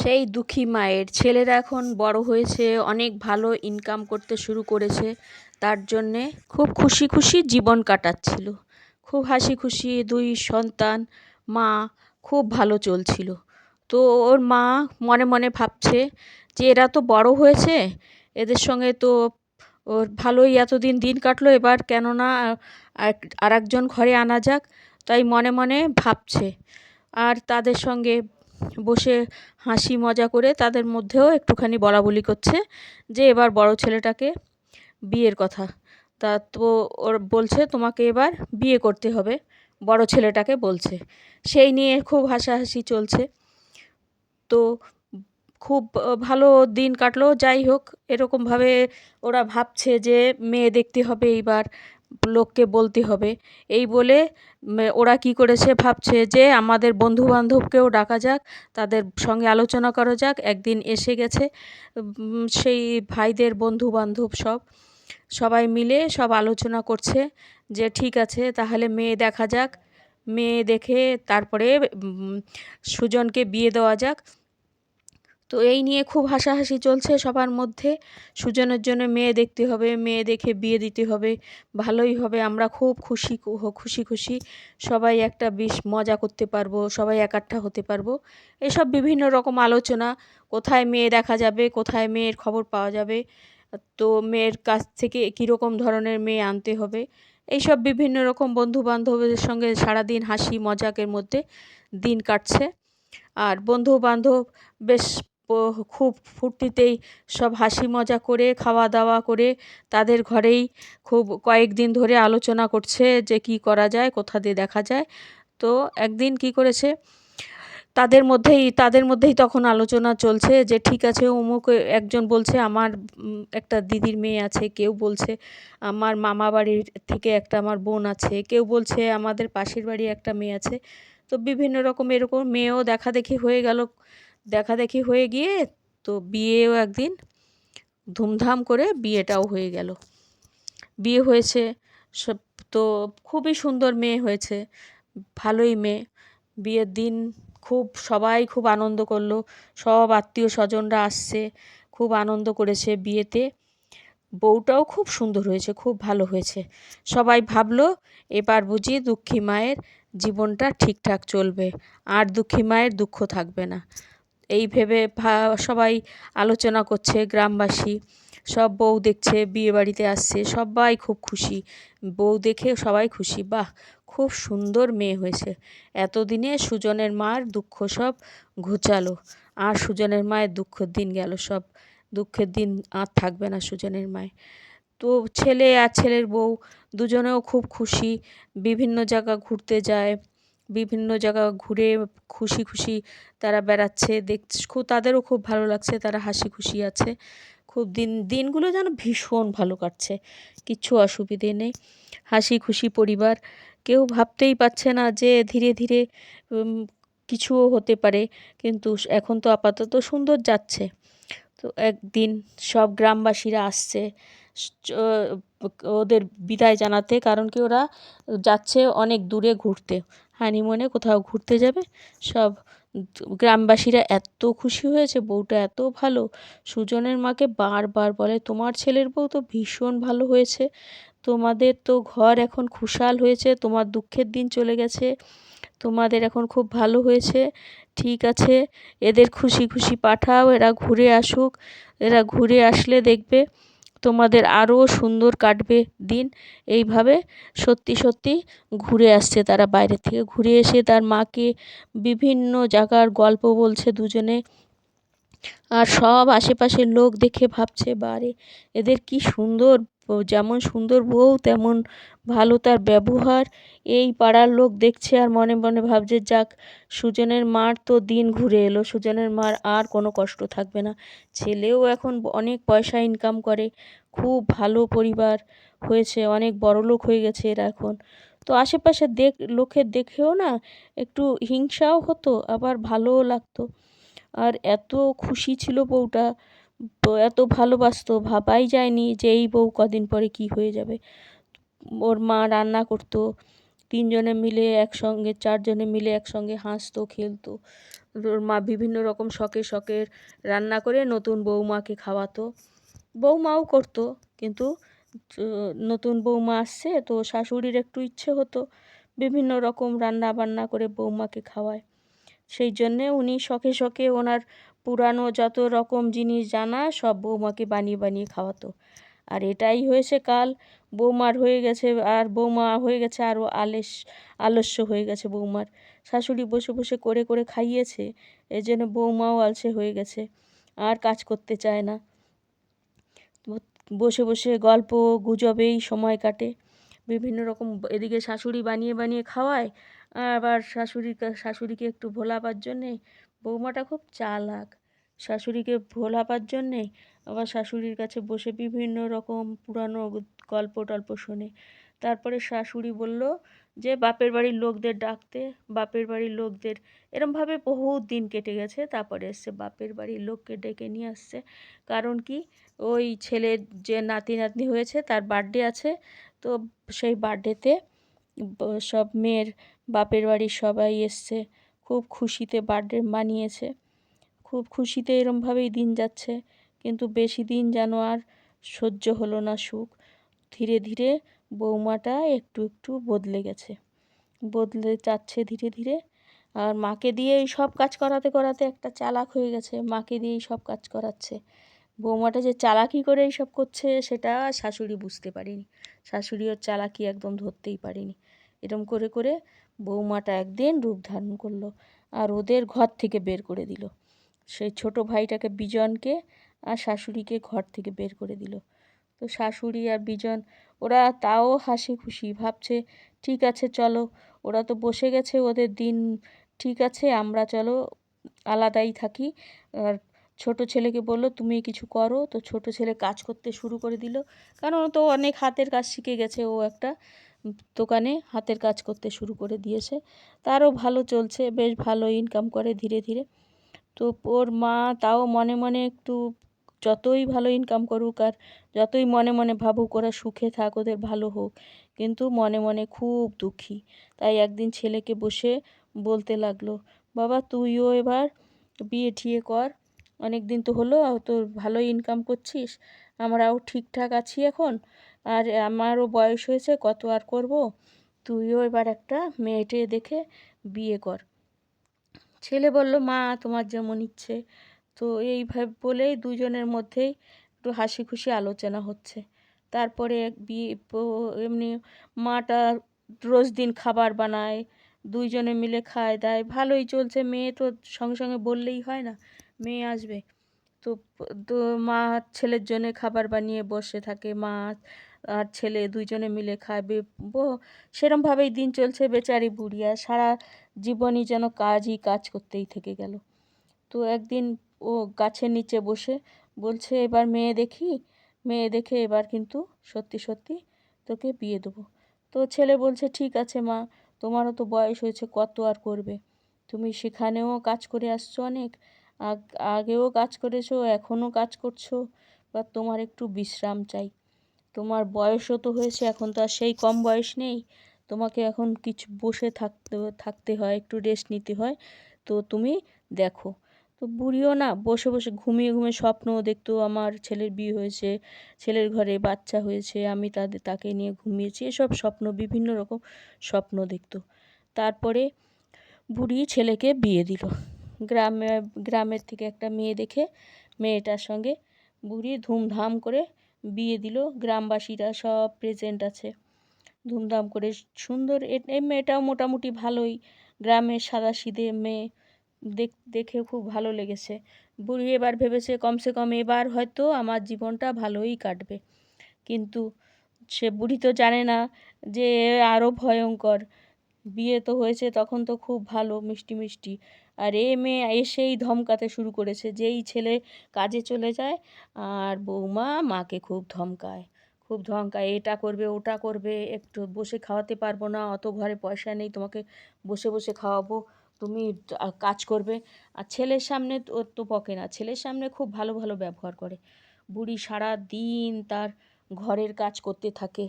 সেই দুঃখী মায়ের ছেলেরা এখন বড় হয়েছে, অনেক ভালো ইনকাম করতে শুরু করেছে। তার জন্যে খুব খুশি খুশি জীবন কাটাচ্ছিল, খুব হাসি খুশি দুই সন্তান, মা, খুব ভালো চলছিল। তো ওর মা মনে মনে ভাবছে যে এরা তো বড় হয়েছে, এদের সঙ্গে তো ওর ভালোই এতদিন দিন কাটলো, এবার কেননা আর একজন ঘরে আনা যাক। তাই মনে মনে ভাবছে, আর তাদের সঙ্গে বসে হাসি মজা করে তাদের মধ্যেও একটুখানি বলাবলি করছে যে এবার বড় ছেলেটাকে বিয়ের কথা। তা তো ওর বলছে তোমাকে এবার বিয়ে করতে হবে, বড় ছেলেটাকে বলছে। সেই নিয়ে খুব হাসাহাসি চলছে। তো খুব ভালো দিন কাটলো। যাই হোক, এরকমভাবে ওরা ভাবছে যে মেয়ে দেখতে হবে, এইবার লোককে বলতে হবে। এই বলে ওরা কি করেছে, ভাবছে যে আমাদের বন্ধু বান্ধবকেও ডাকা যাক, তাদের সঙ্গে আলোচনা করা যাক। একদিন এসে গেছে সেই ভাইদের বন্ধু বান্ধব সবাই মিলে সব আলোচনা করছে যে ঠিক আছে তাহলে মেয়ে দেখা যাক, মেয়ে দেখে তারপরে সুজনকে বিয়ে দেওয়া যাক। তো এই নিয়ে খুব হাসাহাসি চলছে সবার মধ্যে। সুজনের জন্য মেয়ে দেখতে হবে, মেয়ে দেখে বিয়ে দিতে হবে, ভালোই হবে, আমরা খুব খুশি খুশি খুশি সবাই একটা বেশ মজা করতে পারবো, সবাই একাট্টা হতে পারবো। এসব বিভিন্ন রকম আলোচনা, কোথায় মেয়ে দেখা যাবে, কোথায় মেয়ের খবর পাওয়া যাবে, তো মেয়ের কাছ থেকে কীরকম ধরনের মেয়ে আনতে হবে, এইসব বিভিন্ন রকম বন্ধু বান্ধবদের সঙ্গে সারাদিন হাসি মজাকের মধ্যে দিন কাটছে। আর বন্ধু বান্ধব বেশ খুব ফুর্তিতেই সব হাসি মজা করে খাওয়া দাওয়া করে তাদের ঘরেই খুব কয়েকদিন ধরে আলোচনা করছে যে কি করা যায়, কোথা দিয়ে দেখা যায়। তো একদিন কি করেছে, তাদের মধ্যেই তখন আলোচনা চলছে যে ঠিক আছে অমুক একজন বলছে আমার একটা দিদির মেয়ে আছে, কেউ বলছে আমার মামা বাড়ির থেকে একটা আমার বোন আছে, কেউ বলছে আমাদের পাশের বাড়ি একটা মেয়ে আছে। তো বিভিন্ন রকম এরকম মেয়েও দেখাদেখি হয়ে গেল, দেখাদেখি হয়ে গিয়ে তো বিয়েও একদিন ধুমধাম করে বিয়েটাও হয়ে গেল। বিয়ে হয়েছে সব, তো খুবই সুন্দর মেয়ে হয়েছে, ভালোই মেয়ে। বিয়ের দিন সবাই খুব আনন্দ করলো, সব আত্মীয় স্বজনরা আসছে, খুব আনন্দ করেছে বিয়েতে। বউটাও খুব সুন্দর হয়েছে, খুব ভালো হয়েছে। সবাই ভাবলো এবার বুঝি দুঃখী মায়ের জীবনটা ঠিকঠাক চলবে, আর দুঃখী মায়ের দুঃখ থাকবে না। এই ভেবে সবাই আলোচনা করছে, গ্রামবাসী সব বউ দেখছে, বিয়ে বাড়িতে আসছে, সবাই খুব খুশি। বউ দেখে সবাই খুশি, বাহ খুব সুন্দর মেয়ে হয়েছে। এতদিনে সুজনের মার দুঃখ সব ঘুচালো, আর সুজনের মায়ের দুঃখের দিন গেল, সব দুঃখের দিন আর থাকবে না সুজনের মায়ের। তো ছেলে আর ছেলের বউ দুজনেও খুব খুশি, বিভিন্ন জায়গা ঘুরতে যায়, বিভিন্ন জায়গা ঘুরে খুশি খুশি তারা বেড়াচ্ছে, তাদেরও খুব ভালো লাগছে, তারা হাসি খুশি আছে। খুব দিনগুলো যেন ভীষণ ভালো কাটছে, কিচ্ছু অসুবিধে নেই, হাসি খুশি পরিবার। কেউ ভাবতেই পারছে না যে ধীরে ধীরে কিছুও হতে পারে, কিন্তু এখন তো আপাতত সুন্দর যাচ্ছে। তো একদিন সব গ্রামবাসীরা আসছে ওদের বিদায় জানাতে, কারণ কি ওরা যাচ্ছে অনেক দূরে ঘুরতে, হানিমুনে কোথাও ঘুরতে যাবে। সব গ্রামবাসীরা এত খুশি হয়েছে, বউটা এত ভালো। সুজনের মাকে বারবার বলে তোমার ছেলের বউ তো ভীষণ ভালো হয়েছে, তোমাদের তো ঘর এখন খুশহাল হয়েছে, তোমার দুঃখের দিন চলে গেছে, তোমাদের এখন খুব ভালো হয়েছে, ঠিক আছে এদের খুশি খুশি পাঠাও, এরা ঘুরে আসুক, এরা ঘুরে আসলে দেখবে তোমাদের আরও সুন্দর কাটবে দিন। এইভাবে সত্যি সত্যি ঘুরে আসছে তারা, বাইরে থেকে ঘুরে এসে তার মাকে বিভিন্ন জায়গার গল্প বলছে দুজনে। আর সব আশেপাশের লোক দেখে ভাবছে বারে এদের কি সুন্দর, যেমন সুন্দর বউ তেমন ভালো তার ব্যবহার। এই পাড়ার লোক দেখছে আর মনে মনে ভাবছে যাক সুজনের মার তো দিন ঘুরে এলো, সুজনের মার আর কোনো কষ্ট থাকবে না। ছেলেও এখন অনেক পয়সা ইনকাম করে, খুব ভালো পরিবার হয়েছে, অনেক বড়লোক হয়ে গেছে এরা এখন। তো আশেপাশে লোকের দেখেও না একটু হিংসাও হতো, আবার ভালোও লাগতো। আর এত খুশি ছিল বউটা, এত ভালোবাসতো, ভাবাই যায়নি যে এই বউ কদিন পরে কি হয়ে যাবে। ওর মা রান্না করতো, তিনজনে মিলে একসঙ্গে, চারজনে মিলে একসঙ্গে হাসতো খেলতো। ওর মা বিভিন্ন রকম শখে শখের রান্না করে নতুন বৌমাকে খাওয়াতো। বৌমাও করতো, কিন্তু নতুন বৌমা আসছে তো শাশুড়ির একটু ইচ্ছে হতো বিভিন্ন রকম রান্না বান্না করে বৌমাকে খাওয়ায়। সেই জন্যে উনি শখে শখে ওনার পুরানো যত রকম জিনিস জানা সব বৌমাকে বানিয়ে বানিয়ে খাওয়াতো। আর এটাই হয়েছে কাল, বৌমার হয়ে গেছে, আর বৌমা হয়ে গেছে আরও আলস্য হয়ে গেছে বৌমার। শাশুড়ি বসে বসে করে করে খাইয়েছে, এই জন্য বৌমাও আলসে হয়ে গেছে, আর কাজ করতে চায় না। বসে বসে গল্প গুজবেই সময় কাটে। বিভিন্ন রকম এদিকে শাশুড়ি বানিয়ে বানিয়ে খাওয়ায়, আবার শাশুড়িকে একটু ভোলাবার জন্যে বৌমাটা খুব চালাক। শাশুড়িকে ভোলাবার জন্যে আবার শাশুড়ির কাছে বসে বিভিন্ন রকম পুরানো গল্প টল্প শোনে। তারপরে শাশুড়ি বলল যে বাপের বাড়ির লোকদের ডাকতে, বাপের বাড়ির লোকদের এরমভাবে বহুত দিন কেটে গেছে। তারপরে এসছে বাপের বাড়ির লোককে ডেকে নিয়ে আসছে। কারণ কি, ওই ছেলের যে নাতি নাতনি হয়েছে তার বার্থডে আছে, তো সেই বার্থডেতে সব মেয়ের বাপের বাড়ির সবাই এসছে, খুব খুশিতে বার্থডে মানিয়েছে, খুব খুশিতে এরমভাবেই দিন যাচ্ছে। কিন্তু বেশি দিন যেন আর সহ্য হলো না সুখ। ধীরে ধীরে বৌমাটা একটু একটু বদলে গেছে, বদলে যাচ্ছে ধীরে ধীরে। আর মাকে দিয়েই সব কাজ করাতে করাতে একটা চালাক হয়ে গেছে, মাকে দিয়েই সব কাজ করাচ্ছে। বৌমাটা যে চালাকি করে এইসব করছে সেটা শাশুড়ি বুঝতে পারেনি, শাশুড়ি ওর চালাকি একদম ধরতেই পারেনি। এরম করে করে বৌমাটা একদিন রূপ ধারণ করলো, আর ওদের ঘর থেকে বের করে দিল। সেই ছোট ভাইটাকে, বিজনকে, আর শাশুড়িকে ঘর থেকে বের করে দিল। তো শাশুড়ি আর বিজন ওরা তাও হাসি খুশি ভাবছে, ঠিক আছে চলো, ওরা তো বসে গেছে, ওদের দিন ঠিক আছে, আমরা চলো আলাদাই থাকি। আর ছোট ছেলেকে বললো তুমি কিছু করো, তো ছোট ছেলে কাজ করতে শুরু করে দিল, কারণ ও তো অনেক হাতের কাজ শিখে গেছে, ও একটা দোকানে হাতের কাজ করতে শুরু করে দিয়েছে, তারও ভালো চলছে, বেশ ভালো ইনকাম করে ধীরে ধীরে। তো ওর মা তাও মনে মনে একটু, যতই ভালো ইনকাম করুক আর যতই মনে মনে ভাবুক ওরা সুখে থাক, ওদের ভালো হোক, কিন্তু মনে মনে খুব দুঃখী। তাই একদিন ছেলেকে বসে বলতে লাগলো, বাবা তুইও এবার বিয়ে ঠিয়ে কর, অনেক দিন তো হলো, তোর ভালো ইনকাম করছিস, আমরাও ঠিকঠাক আছি এখন, আর আমারও বয়স হয়েছে, কত আর করব, তুইও এবার একটা মেয়েটে দেখে বিয়ে কর। ছেলে বলল, মা তোমার যেমন ইচ্ছে। তো এইভাবে বলেই দুজনের মধ্যেই একটু হাসি খুশি আলোচনা হচ্ছে। তারপরে এমনি মাটা রোজ দিন খাবার বানায়, দুইজনে মিলে খায় দায়, ভালোই চলছে। মেয়ে তো সঙ্গে সঙ্গে বললেই হয় না, মেয়ে আসবে তো। তো মা ছেলের জন্য খাবার বানিয়ে বসে থাকে, মা আর ছেলে দুইজনে মিলে খায়। সেরমভাবেই দিন চলছে। বেচারি বুড়িয়া সারা জীবনই যেন কাজই কাজ করতেই থেকে গেল। তো একদিন ও গাছের নিচে বসে বলছে, এবার মেয়ে দেখি, মেয়ে দেখে এবার কিন্তু সত্যি সত্যি তোকে বিয়ে দেবো। তো ছেলে বলছে, ঠিক আছে মা, তোমারও তো বয়স হয়েছে, কত আর করবে, তুমি সেখানেও কাজ করে আসছো অনেক, আগেও কাজ করেছো, এখনও কাজ করছো, বা তোমার একটু বিশ্রাম চাই, তোমার বয়সও তো হয়েছে, এখন তো আর সেই কম বয়স নেই, তোমাকে এখন কিছু বসে থাকতে হয়, একটু রেস্ট নিতে হয়, তো তুমি দেখো। তো বুড়িও না বসে বসে ঘুমিয়ে ঘুমিয়ে স্বপ্নও দেখতো, আমার ছেলের বিয়ে হয়েছে, ছেলের ঘরে বাচ্চা হয়েছে, আমি তাকে নিয়ে ঘুমিয়েছি, এসব স্বপ্ন, বিভিন্ন রকম স্বপ্ন দেখতো। তারপরে বুড়ি ছেলেকে বিয়ে দিল। গ্রামের থেকে একটা মেয়ে দেখে মেয়েটার সঙ্গে বুড়ি ধুমধাম করে বিয়ে দিল। গ্রামবাসীরা সব প্রেজেন্ট আছে, ধুমধাম করে সুন্দর। এই মেয়েটাও মোটামুটি ভালোই, গ্রামের সাদাসিধে মেয়ে, দেখে খুব ভালো লেগেছে। বুড়ি এবার ভেবেছে, কমসে কম এবার হয়তো আমার জীবনটা ভালোই কাটবে। কিন্তু সে বুড়ি তো জানে না যে আরও ভয়ঙ্কর। বিয়ে তো হয়েছে তখন তো খুব ভালো মিষ্টি মিষ্টি, আর এ মেয়ে এসেই ধমকাতে শুরু করেছে, যেই ছেলে কাজে চলে যায় আর বৌমা মাকে খুব ধমকায়, খুব ধমকায়, এটা করবে ওটা করবে, একটু বসে খাওয়াতে পারবো না, অত ঘরে পয়সা নেই তোমাকে বসে বসে খাওয়াবো, তুমি কাজ করবে। আর ছেলের সামনে ওর তো বকে না, ছেলের সামনে খুব ভালো ভালো ব্যবহার করে। বুড়ি সারা দিন তার ঘরের কাজ করতে থাকে।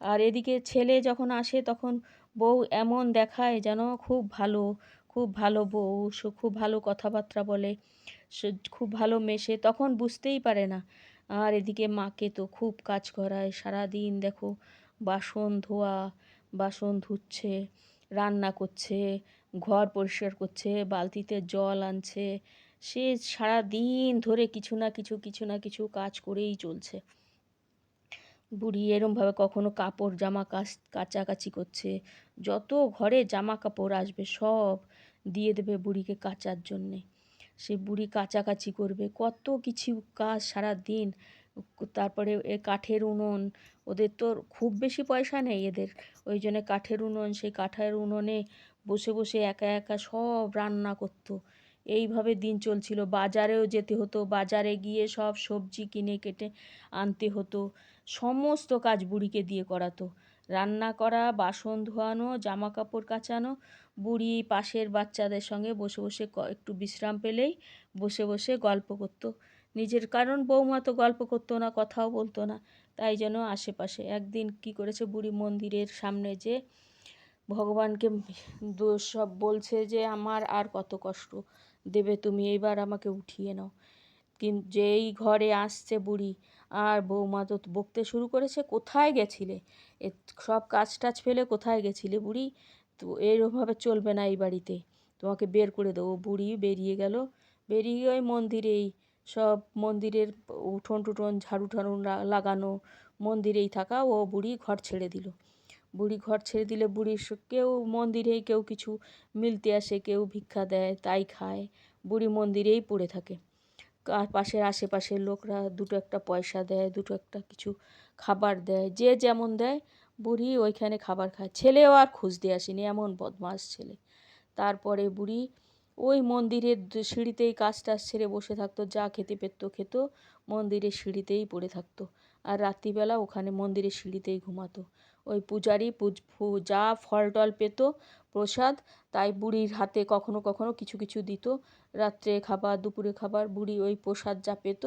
আর এদিকে ছেলে যখন আসে তখন বউ এমন দেখায় যেন খুব ভালো, খুব ভালো বউ, সে খুব ভালো কথাবার্তা বলে, সে খুব ভালো মেশে, তখন বুঝতেই পারে না। আর এদিকে মাকে তো খুব কাজ করায়, সারাদিন দেখো বাসন ধোয়া, বাসন ধুচ্ছে, রান্না করছে, ঘর পরিষ্কার করছে, বালতিতে জল আনছে, সে সারা দিন ধরে কিছু না কিছু কিছু না কিছু কাজ করেই চলছে। বুড়ি এরমভাবে কখনো কাপড় জামা কাচাকাচি করছে, যত ঘরে জামা কাপড় আসবে সব দিয়ে দেবে বুড়িকে কাচার জন্যে। সে বুড়ি কাচাকাচি করবে, কত কিছু কাজ সারা দিন। তারপরে এ কাঠের উনুন, ওদের তো খুব বেশি পয়সা নেই এদের, ওই জন্য কাঠের উনুন, সেই কাঠের উনুনে বসে বসে একা একা সব রান্না করতো। এইভাবে দিন চলছিল। বাজারেও যেতে হতো, বাজারে গিয়ে সব সবজি কিনে কেটে আনতে হতো, সমস্ত কাজ বুড়িকে দিয়ে করাতো। রান্না করা, বাসন ধোয়ানো, জামা কাপড় কাচানো। বুড়ি পাশের বাচ্চাদের সঙ্গে বসে বসে একটু বিশ্রাম পেলেই বসে বসে গল্প করতো নিজের, কারণ বৌমা তো গল্প করতো না, কথাও বলতো না, তাই জন্য আশেপাশে। একদিন কি করেছে বুড়ি, মন্দিরের সামনে যে ভগবানকে দোষ সব বলছে যে আমার আর কত কষ্ট দেবে তুমি, এইবার আমাকে উঠিয়ে নাও। কিন্তু যেই ঘরে আসছে বুড়ি, আর বৌমা তো বকতে শুরু করেছে, কোথায় গেছিলে, এ সব কাজ টাজ ফেলে কোথায় গেছিলে বুড়ি, তো এরভাবে চলবে না এই বাড়িতে, তোমাকে বের করে দেবো। বুড়ি বেরিয়ে গেল, বেরিয়ে ওই মন্দিরেই সব মন্দিরের উঠোন টুঠোন ঝাড়ু ঠাড়ু লাগানো, মন্দিরেই থাকা, ও বুড়ি ঘর ছেড়ে দিল। বুড়ি ঘর ছেড়ে দিলে বুড়ির কেউ মন্দিরেই কেউ কিছু মিলতে আসে, কেউ ভিক্ষা দেয়, তাই খায়, বুড়ি মন্দিরেই পড়ে থাকে। আর পাশের আশেপাশের লোকরা দুটো একটা পয়সা দেয়, দুটো একটা কিছু খাবার দেয়, যে যেমন দেয় বুড়ি ওইখানে খাবার খায়। ছেলেও আর খুঁজতে আসেনি, এমন বদমাস ছেলে। তারপরে বুড়ি ওই মন্দিরের সিঁড়িতেই কাজ টাজ ছেড়ে বসে থাকতো, যা খেতে পেত খেত, মন্দিরের সিঁড়িতেই পড়ে থাকতো। আর রাত্রিবেলা ওখানে মন্দিরের সিঁড়িতেই ঘুমাতো। ওই পূজারি যা ফল টল পেত প্রসাদ, তাই বুড়ির হাতে কখনো কখনো কিছু কিছু দিত। রাত্রে খাবার, দুপুরে খাবার, বুড়ি ওই প্রসাদ যা পেত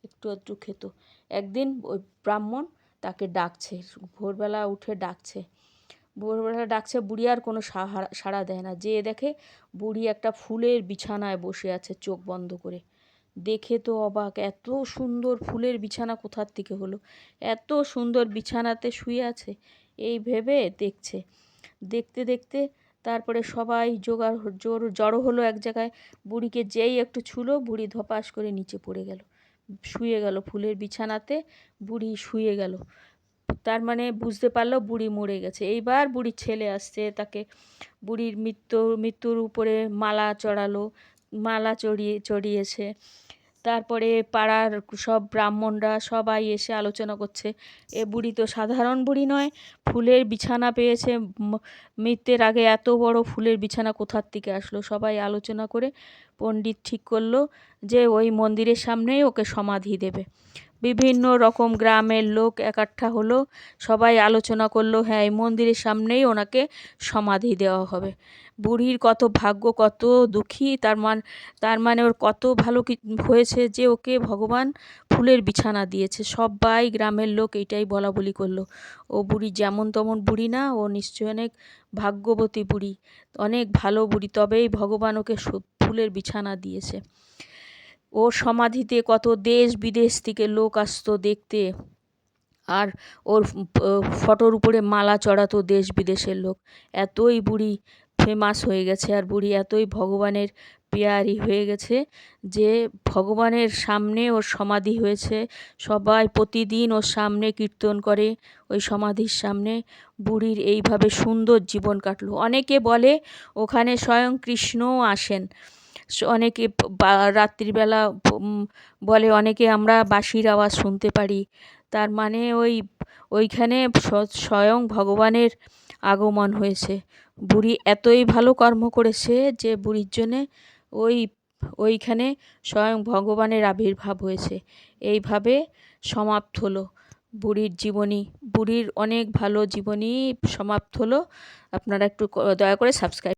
একটু একটু খেত। একদিন ওই ব্রাহ্মণ তাকে ডাকছে, ভোরবেলা উঠে ডাকছে, ভোরবেলা ডাকছে, বুড়ি আর কোনো সাড়া দেয় না। যেয়ে দেখে বুড়ি একটা ফুলের বিছানায় বসে আছে চোখ বন্ধ করে। দেখে তো অবাক, এত সুন্দর ফুলের বিছানা কোথার থেকে হলো, এত সুন্দর বিছানাতে শুয়ে আছে, এই ভেবে দেখছে। দেখতে দেখতে তারপরে সবাই জড়ো হলো এক জায়গায়। বুড়িকে যেই একটু ছুলো, বুড়ি ধপাস করে নিচে পড়ে গেল, শুয়ে গেল ফুলের বিছানাতে, বুড়ি শুয়ে গেল। তার মানে বুঝতে পারলো বুড়ি মরে গেছে। এইবার বুড়ির ছেলে আসছে, তাকে বুড়ির মৃত্যুর উপরে মালা চড়ালো, মালা চড়িয়েছে। তারপরে পাড়ার সব ব্রাহ্মণরা সবাই এসে আলোচনা করছে, এ বুড়ি তো সাধারণ বুড়ি নয়, ফুলের বিছানা পেয়েছে, মৃত্যুর আগে এত বড় ফুলের বিছানা কোথার থেকে আসলো। সবাই আলোচনা করে পণ্ডিত ঠিক করলো যে ওই মন্দিরের সামনেই ওকে সমাধি দেবে। বিভিন্ন রকম গ্রামের লোক একাঠা হলো, সবাই আলোচনা করলো, হ্যাঁ এই মন্দিরের সামনেই ওনাকে সমাধি দেওয়া হবে। বুড়ির কত ভাগ্য, কত দুঃখী, তার মানে ওর কত ভালো হয়েছে যে ওকে ভগবান ফুলের বিছানা দিয়েছে। সবাই গ্রামের লোক এইটাই বলা বলি করলো, ও বুড়ি যেমন তেমন বুড়ি না, ও নিশ্চয়ই অনেক ভাগ্যবতী বুড়ি, অনেক ভালো বুড়ি, তবেই ভগবান ওকে ফুলের বিছানা দিয়েছে। ওর সমাধিতে কত দেশ বিদেশ থেকে লোক আসতো দেখতে, আর ওর ফটোর উপরে মালা চড়াতো দেশ বিদেশের লোক। এতই বুড়ি ফেমাস হয়ে গেছে, আর বুড়ি এতই ভগবানের পেয়ারি হয়ে গেছে যে ভগবানের সামনে ওর সমাধি হয়েছে। সবাই প্রতিদিন ওর সামনে কীর্তন করে, ওই সমাধির সামনে। বুড়ির এইভাবে সুন্দর জীবন কাটলো। অনেকে বলে ওখানে স্বয়ং কৃষ্ণও আসেন। অনেকে রাত্রিবেলা বলে, অনেকে আমরা বাঁশির আওয়াজ শুনতে পারি, তার মানে ওইখানে স্বয়ং ভগবানের আগমন হয়েছে। বুড়ি এতই ভালো কর্ম করেছে যে বুড়ির জন্যে ওইখানে স্বয়ং ভগবানের আবির্ভাব হয়েছে। এইভাবে সমাপ্ত হলো বুড়ির জীবনী। বুড়ির অনেক ভালো জীবনী সমাপ্ত হলো। আপনারা একটু দয়া করে সাবস্ক্রাইব